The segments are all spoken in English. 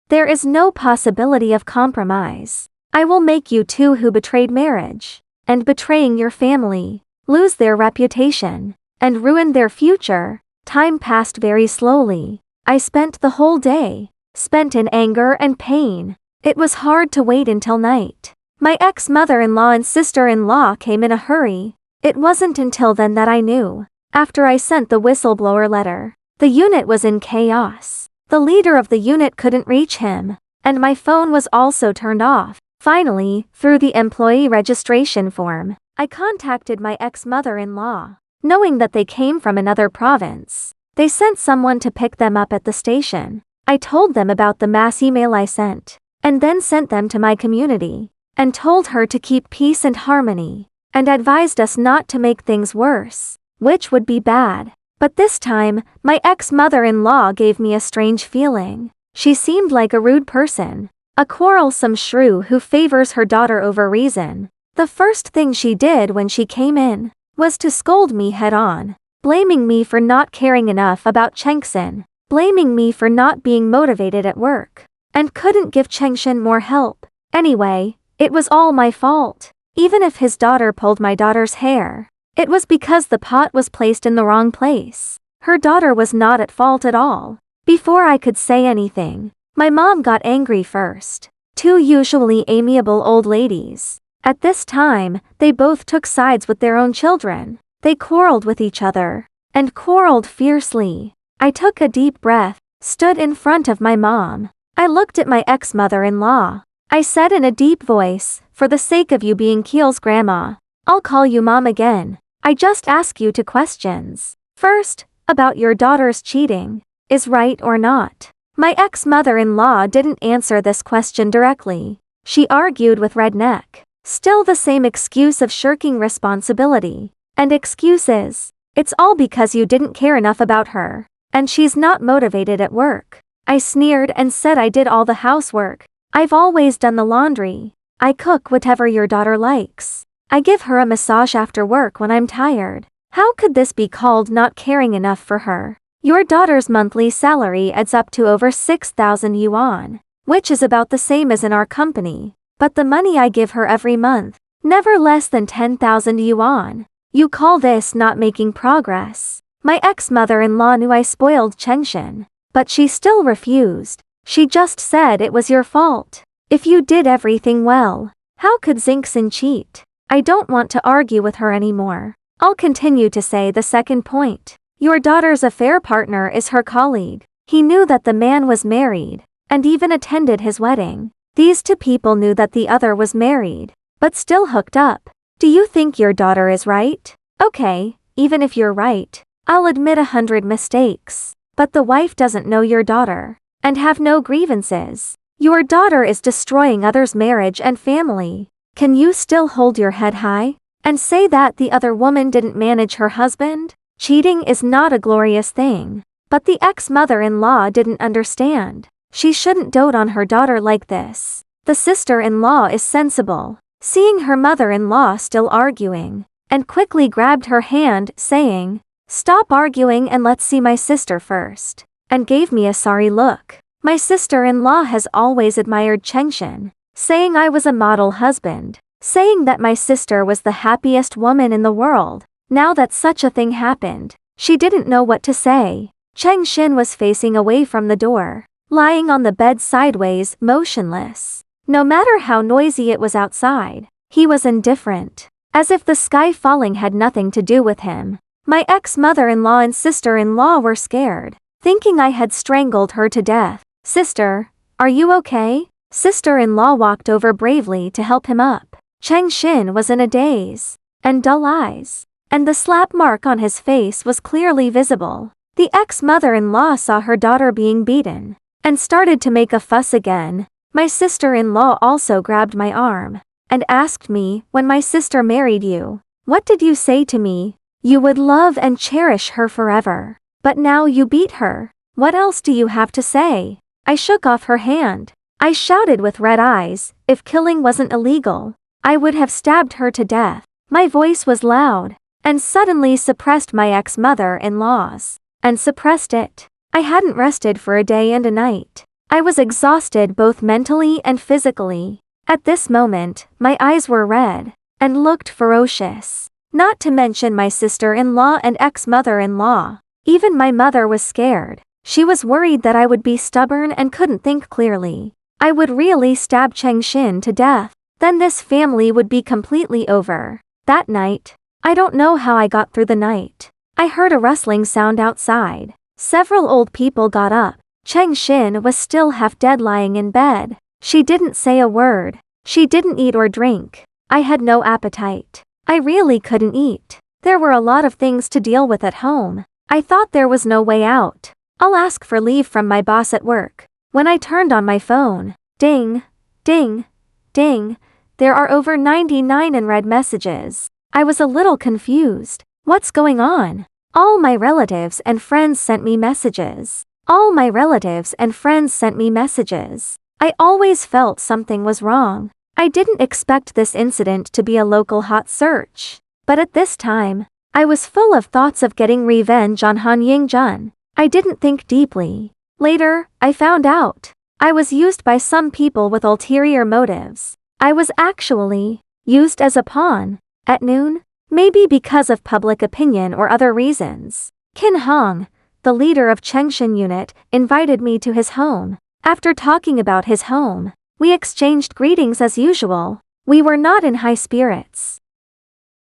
There is no possibility of compromise. I will make you two who betrayed marriage, and betraying your family, lose their reputation, and ruin their future. Time passed very slowly. I spent the whole day, spent in anger and pain. It was hard to wait until night. My ex-mother-in-law and sister-in-law came in a hurry. It wasn't until then that I knew. After I sent the whistleblower letter, the unit was in chaos. The leader of the unit couldn't reach him, and my phone was also turned off. Finally, through the employee registration form, I contacted my ex-mother-in-law, knowing that they came from another province. They sent someone to pick them up at the station. I told them about the mass email I sent, and then sent them to my community, and told her to keep peace and harmony, and advised us not to make things worse, which would be bad. But this time, my ex-mother-in-law gave me a strange feeling. She seemed like a rude person, a quarrelsome shrew who favors her daughter over reason. The first thing she did when she came in was to scold me head-on, blaming me for not caring enough about Chengxin, blaming me for not being motivated at work, and couldn't give Chengxin more help. Anyway, it was all my fault. Even if his daughter pulled my daughter's hair, it was because the pot was placed in the wrong place. Her daughter was not at fault at all. Before I could say anything, my mom got angry first. Two usually amiable old ladies. At this time, they both took sides with their own children. They quarreled with each other, and quarreled fiercely. I took a deep breath, stood in front of my mom. I looked at my ex-mother-in-law. I said in a deep voice, "For the sake of you being Keel's grandma, I'll call you mom again. I just ask you two questions. First, about your daughter's cheating. Is right or not?" My ex-mother-in-law didn't answer this question directly. She argued with Redneck. Still the same excuse of shirking responsibility. And excuses. It's all because you didn't care enough about her, and she's not motivated at work. I sneered and said I did all the housework. I've always done the laundry. I cook whatever your daughter likes. I give her a massage after work when I'm tired. How could this be called not caring enough for her? Your daughter's monthly salary adds up to over 6,000 yuan, which is about the same as in our company. But the money I give her every month, never less than 10,000 yuan. You call this not making progress? My ex-mother-in-law knew I spoiled Chengxin, but she still refused. She just said it was your fault. If you did everything well, how could Xingxin cheat? I don't want to argue with her anymore. I'll continue to say the second point. Your daughter's affair partner is her colleague. He knew that the man was married, and even attended his wedding. These two people knew that the other was married, but still hooked up. Do you think your daughter is right? Okay, even if you're right, I'll admit 100 mistakes. But the wife doesn't know your daughter, and have no grievances. Your daughter is destroying others' marriage and family. Can you still hold your head high, and say that the other woman didn't manage her husband? Cheating is not a glorious thing. But the ex-mother-in-law didn't understand. She shouldn't dote on her daughter like this. The sister-in-law is sensible, seeing her mother-in-law still arguing, and quickly grabbed her hand, saying, "Stop arguing and let's see my sister first," and gave me a sorry look. My sister-in-law has always admired Chengxin, saying I was a model husband, saying that my sister was the happiest woman in the world. Now that such a thing happened, she didn't know what to say. Chengxin was facing away from the door, lying on the bed sideways, motionless. No matter how noisy it was outside, he was indifferent, as if the sky falling had nothing to do with him. My ex-mother-in-law and sister-in-law were scared, thinking I had strangled her to death. "Sister, are you okay?" Sister-in-law walked over bravely to help him up. Chengxin was in a daze, and dull eyes, and the slap mark on his face was clearly visible. The ex-mother-in-law saw her daughter being beaten, and started to make a fuss again. My sister-in-law also grabbed my arm, and asked me, "When my sister married you, what did you say to me? You would love and cherish her forever. But now you beat her. What else do you have to say?" I shook off her hand. I shouted with red eyes, "If killing wasn't illegal, I would have stabbed her to death." My voice was loud, and suddenly suppressed my ex-mother-in-law's, and suppressed it. I hadn't rested for a day and a night. I was exhausted both mentally and physically. At this moment, my eyes were red and looked ferocious. Not to mention my sister-in-law and ex-mother-in-law. Even my mother was scared. She was worried that I would be stubborn and couldn't think clearly. I would really stab Cheng Xin to death. Then this family would be completely over. That night, I don't know how I got through the night. I heard a rustling sound outside. Several old people got up. Cheng Xin was still half dead lying in bed. She didn't say a word. She didn't eat or drink. I had no appetite. I really couldn't eat. There were a lot of things to deal with at home. I thought there was no way out. I'll ask for leave from my boss at work. When I turned on my phone, ding, ding, ding, there are over 99 unread messages. I was a little confused. What's going on? All my relatives and friends sent me messages. All my relatives and friends sent me messages. I always felt something was wrong. I didn't expect this incident to be a local hot search. But at this time, I was full of thoughts of getting revenge on Han Yingjun. I didn't think deeply. Later, I found out. I was used by some people with ulterior motives. I was actually used as a pawn. At noon, maybe because of public opinion or other reasons, Qin Hong, the leader of Chengshin unit, invited me to his home. After talking about his home, we exchanged greetings as usual. We were not in high spirits.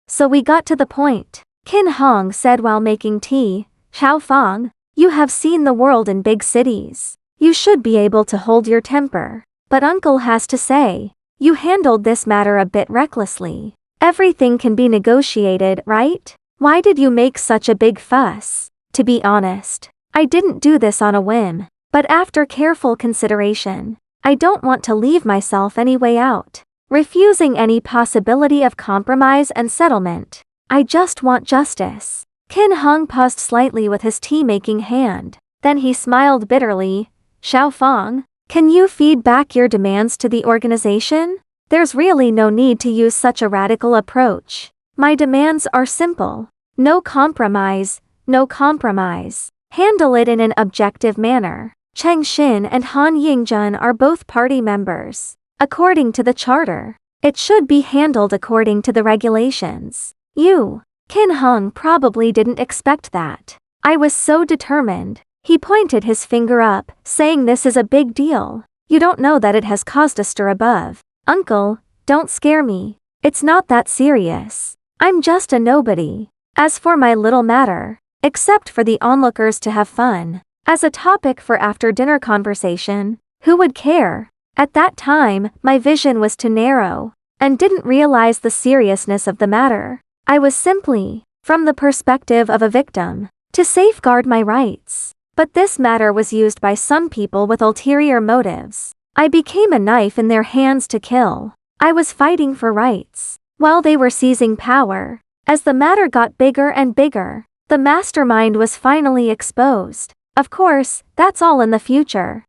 So we got to the point. Qin Hong said while making tea, "Xiao Fang, you have seen the world in big cities. You should be able to hold your temper. But uncle has to say, you handled this matter a bit recklessly. Everything can be negotiated, right? Why did you make such a big fuss? To be honest, I didn't do this on a whim. But after careful consideration, I don't want to leave myself any way out, refusing any possibility of compromise and settlement. I just want justice." Qin Hong paused slightly with his tea-making hand. Then he smiled bitterly. "Xiao Fang, can you feed back your demands to the organization? There's really no need to use such a radical approach. My demands are simple. No compromise, no compromise. Handle it in an objective manner. Cheng Xin and Han Yingjun are both party members. According to the charter, it should be handled according to the regulations. You." Qin Hong probably didn't expect that. I was so determined. He pointed his finger up, saying this is a big deal. You don't know that it has caused a stir above. Uncle, don't scare me. It's not that serious. I'm just a nobody. As for my little matter, except for the onlookers to have fun, as a topic for after-dinner conversation, who would care? At that time, my vision was too narrow, and didn't realize the seriousness of the matter. I was simply, from the perspective of a victim, to safeguard my rights. But this matter was used by some people with ulterior motives. I became a knife in their hands to kill. I was fighting for rights, while they were seizing power. As the matter got bigger and bigger, the mastermind was finally exposed. Of course, that's all in the future.